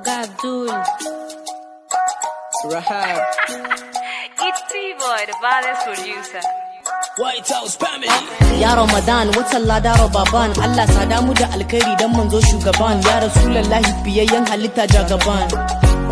Oga Abdul. Rahab. It's T-Boy, the baddest producer. White House family. Ya Ramadan watan ladaro baban Allah sada mu da alkhairi dan manzo shugaban ya Rasulullahi biyayyen halitta jagaban.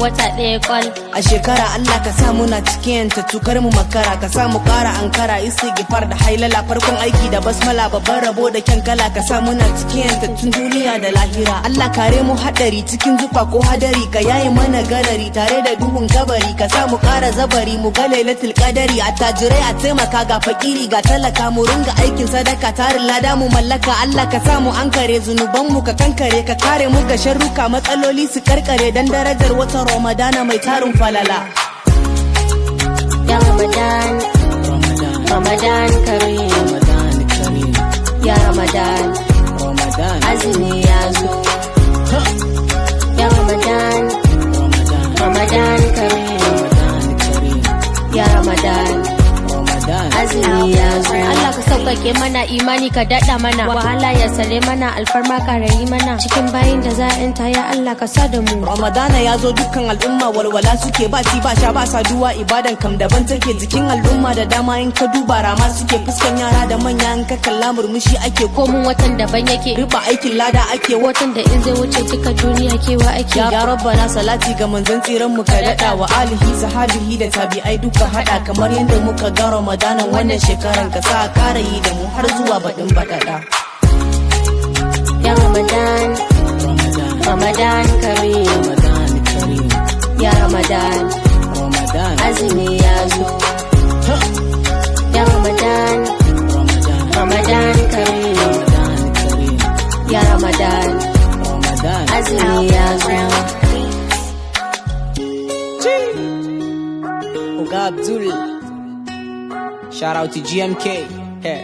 Wata ɗaya kwal A shekara Allah ka sa muna cikin ta tukar mu makara ka sa mu ƙara ankara istighfar da hailala farkon aiki da basmala babban rabo da kyan kala ka sa muna cikin ta tun duniya da lahira. Allah kare mu hadari cikin zufa ko hadari ka yaye mana garari tare da duhun kabari ka sa mu ƙara zabari mu ga lailatul qadari attajirai a taimaka ga fakiri ga talaka mu ringa aikin sadaka tarin lada mu mallaka. Allah ka sa mu ankare zunuban mu ka kankare ka kare mu ga sharruka matsaloli su karkare dan darajar wata Ramadana mai tarin falala. Ya Ramadan, Ramadan Kareem, Ya Ramadan, azumi ya zo. Ya Ramadan, Ramadan Kareem, Ya Ramadan, azumi ya zo. Allah ka sauƙaƙe mana imani ka daɗa mana wahala ya sare mana alfarma ka rayi mana cikin bayin da za a ya Allah ka sa da mu. Ramadana ya zo dukkan al'umma walwala suke ba ci ba sha ba saduwa ibadan kam daban take jikin al'umma da dama in ka duba rama suke fuskan yara da manya in ka kalla murmushi ake Komun watan daban yake riba aikin lada ake watan da in zai wuce duka duniya kewa ake. ya rabbana salati ga manzon tsiran mu ka dada wa alihi sahabihi da tabi'ai duka hada kamar yadda muka ga Ramadana wannan shekaran ka sa kara yi da mu har zuwa baɗin baɗaɗa. Ya Ramadan, Ramadan Kareem, Ya Ramadan, azumi ya zo. Ya Ramadan, Ramadan Kareem, Ya Ramadan, azumi ya zo. Oga Abdul, shout out to GMK. Yeah.